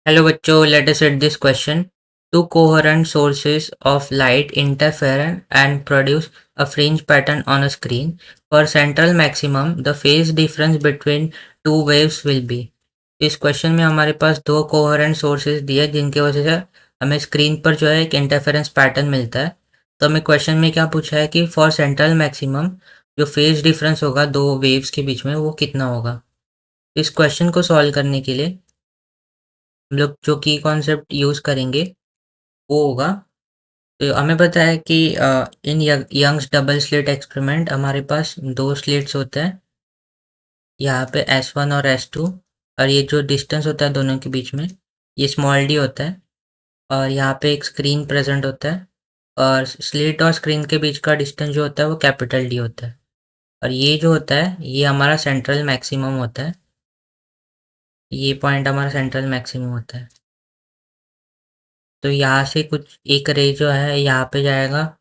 Hello बच्चों, let us set this question. Two coherent sources of light interfere and produce a fringe pattern on a screen. For central maximum, the phase difference between two waves will be. इस question में हमारे पास दो coherent sources दिए जिनकी वजह से हमें स्क्रीन पर जो है एक इंटरफेरेंस पैटर्न मिलता है. तो हमें क्वेश्चन में क्या पूछा है कि फॉर सेंट्रल मैक्सिमम जो फेज डिफरेंस होगा दो वेव्स के बीच में वो कितना होगा. इस क्वेश्चन को सॉल्व करने के लिए हम लोग जो की कॉन्सेप्ट यूज़ करेंगे वो होगा. तो हमें पता है कि in Young's double slit experiment हमारे पास दो स्लिट्स होते हैं यहाँ पे S1 और S2. और ये जो डिस्टेंस होता है दोनों के बीच में ये स्मॉल डी होता है. और यहाँ पे एक स्क्रीन प्रेजेंट होता है और स्लिट और स्क्रीन के बीच का डिस्टेंस जो होता है वो कैपिटल डी होता है. और ये जो होता है ये हमारा सेंट्रल मैक्सिमम होता है. ये पॉइंट हमारा सेंट्रल मैक्सिमम होता है. तो यहाँ से कुछ एक रे जो है यहाँ पे जाएगा,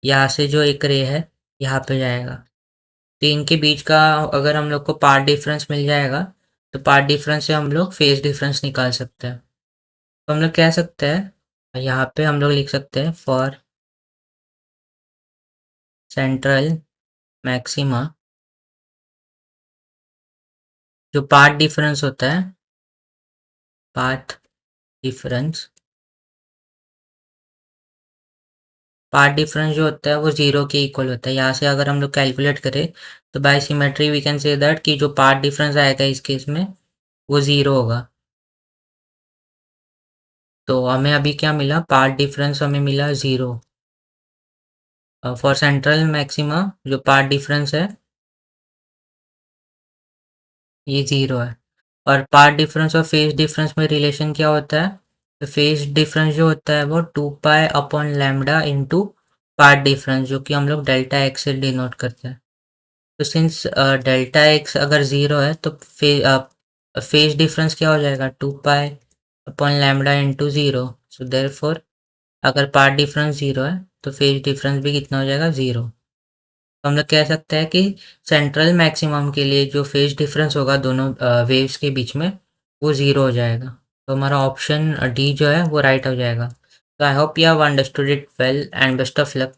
यहाँ से जो एक रे है यहाँ पे जाएगा. तो इनके बीच का अगर हम लोग को पाथ डिफरेंस मिल जाएगा तो पाथ डिफरेंस से हम लोग फेज डिफरेंस निकाल सकते हैं. तो हम लोग कह सकते हैं यहाँ पे हम लोग लिख सकते हैं फॉर सेंट्रल मैक्सिमा जो पाथ डिफरेंस होता है, पाथ डिफरेंस पाथ डिफरेंस जो होता है वो जीरो के इक्वल होता है. यहाँ से अगर हम लोग कैलकुलेट करें तो by symmetry we can say that कि जो पाथ डिफरेंस आएगा इस केस में वो ज़ीरो होगा. तो हमें अभी क्या मिला, पाथ डिफरेंस हमें मिला ज़ीरो. फॉर सेंट्रल मैक्सिमा जो पाथ डिफरेंस है ये ज़ीरो है. और पाथ डिफरेंस और फेज डिफरेंस में रिलेशन क्या होता है, तो फेज डिफरेंस जो होता है वो 2 pi upon lambda into path difference जो कि हम लोग डेल्टा एक्स से डिनोट करते हैं. तो सिंस डेल्टा एक्स अगर ज़ीरो है तो फेज डिफरेंस क्या हो जाएगा, 2 pi upon lambda into zero. So therefore अगर पाथ डिफरेंस ज़ीरो है तो फेज डिफरेंस भी कितना हो जाएगा, ज़ीरो. तो हम लोग कह सकते हैं कि सेंट्रल मैक्सिमम के लिए जो फेज डिफरेंस होगा दोनों वेव्स के बीच में वो ज़ीरो हो जाएगा. तो हमारा ऑप्शन डी जो है वो राइट हो जाएगा. तो I hope you have understood it well and best of luck.